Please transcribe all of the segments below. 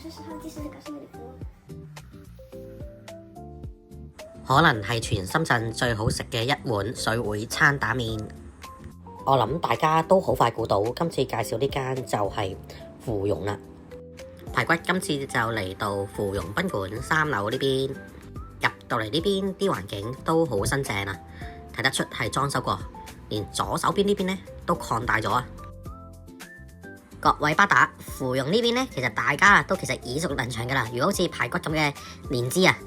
這是他們第四次搞生日禮服。可能係全深圳最好食嘅一碗水會餐打麵。我諗大家都好快估到，今次介紹呢間就係芙蓉啦。排骨今次就嚟到芙蓉賓館3樓呢邊，入到嚟呢邊啲環境都好新淨啊，睇得出係裝修過，連左手邊呢邊呢都擴大咗啊！各位巴打，芙蓉呢邊呢，其實大家都其實耳熟能詳噶啦。如果好似排骨咁嘅連枝啊，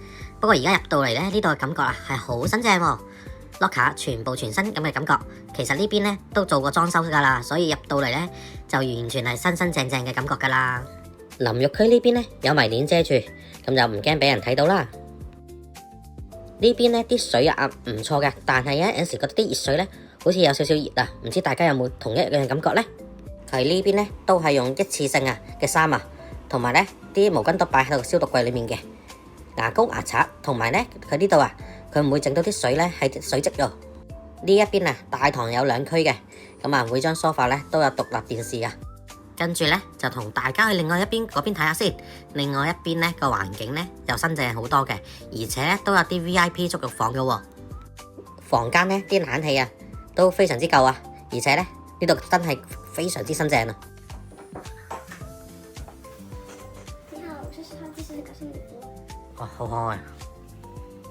不過而家入到嚟咧，呢度嘅感覺啊係好新淨喎，locker 全部全新咁嘅感覺。其實呢邊呢都做過裝修噶啦，所以入到嚟呢就完全係新新淨淨嘅感覺噶啦。淋浴區呢邊呢有埋簾遮住，咁就唔驚俾人睇到啦。呢邊呢啲水啊唔錯嘅，但係有陣時覺得啲熱水呢好似有少少熱啊，唔知大家有冇同一樣嘅感覺呢？佢呢邊呢都係用一次性嘅衫啊，同埋呢啲毛巾都擺喺度消毒櫃裏面嘅。牙膏牙刷同埋呢佢呢度啊，佢唔會整到啲水呢喺水漬度。呢一邊啊大堂有2區嘅，咁啊每張梳化呢都有獨立電視啊。跟住呢就同大家去另外一邊嗰邊睇下先。另外一邊呢個環境呢又新淨好多嘅，而且呢都有啲 VIP 足浴房嘅喎。房間呢啲冷氣啊都非常之夠啊，而且呢呢度真係非常之新淨啊！你好，這是他們第四次搞生日禮服。哇，好可愛！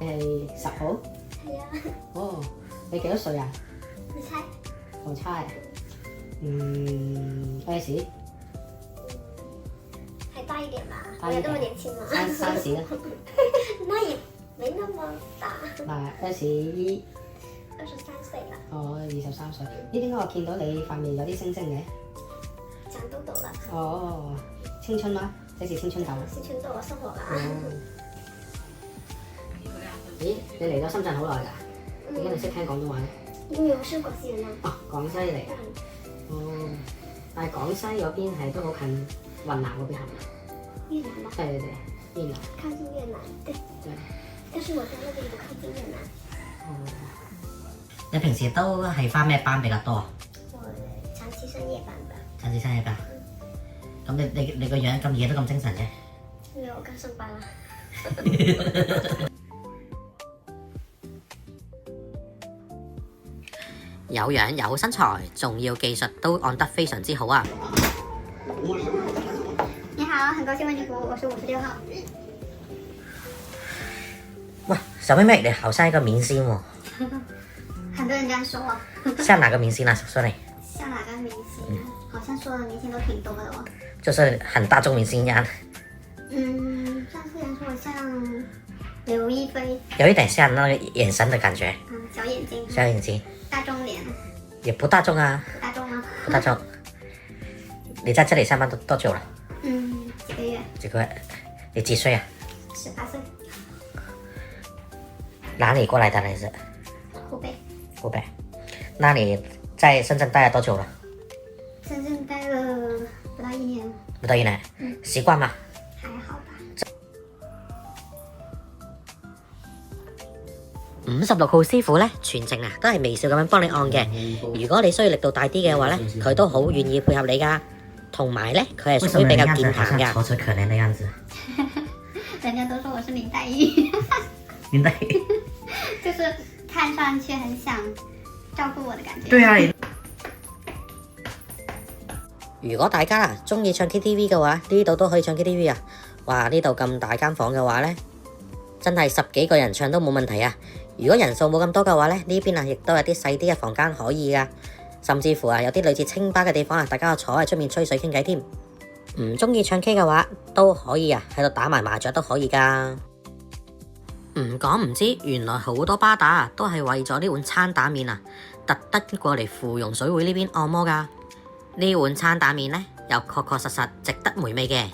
你係10號？係啊，哦，你幾多歲啊？你猜？我猜，20？還大一點吧，大一點我有這麼年輕嗎？30啊？那也沒那麼大。嗱，20？ 23歲啦。哦，23歲。咦，點解我見到你塊面有啲星星嘅？長痘痘啦。哦，青春嗎？這是青春痘。青春痘，我生活啦。咦，你嚟咗深圳好耐㗎？點解你識聽廣東話咧？因為我是廣西人啊。哦，廣西嚟㗎。哦，但係廣西嗰邊係都好近雲南嗰邊係咪？越南嗎？對對對，越南。靠近越南，對。對。但是我在那裡不靠近越南。你平時都係返咩班比較多？我長期上夜班吧。長期上夜班。咁你個樣咁夜都咁精神嘅？因為我剛上班啦。有樣有身材，仲要技術都按得非常之好啊！你好，很高興為你服務，我是56號。哇，小妹妹，你好像一個明星喎！很多人這樣說啊。像哪個明星啊？說你。像哪個明星？好像說的明星都挺多的哦。就是很大眾明星一樣。上次人說我像劉亦菲。有一點像那個眼神的感覺。小眼睛。小眼睛。大眾臉。也不大眾啊。不大眾嗎？不大眾。你在這裡上班多久了？幾個月。幾個月？你幾歲啊？18歲。哪裡過來的？你是？湖北。湖北。那你在深圳待了多久了？深圳待了不到1年。不到1年。習慣嗎？還好吧。56號師傅呢，全程啊都係微笑咁樣幫你按嘅。如果你需要力度大啲嘅話呢，佢都好願意配合你噶。同埋呢，佢係屬於比較健談噶。楚楚可憐的樣子。人家都說我是林黛玉。林黛玉。就是看上去很想照顧我的感覺。對啊。如果大家中意唱 KTV 嘅話，呢度都可以唱 KTV 啊！哇，呢度咁大間房嘅話呢，真係10幾個人唱都冇問題啊！如果人數冇咁多嘅話呢，呢邊啊亦都有啲細啲嘅房間可以噶，甚至乎啊有啲類似清吧嘅地方啊，大家坐喺出面吹水傾偈添。唔中意唱 K 嘅話都可以啊，喺度打埋麻雀都可以噶。唔講唔知，原來好多巴打啊都係為咗呢碗餐打麵啊，特登過嚟芙蓉水會呢邊按摩噶。呢碗餐打麵呢，又確確實實值得回味嘅。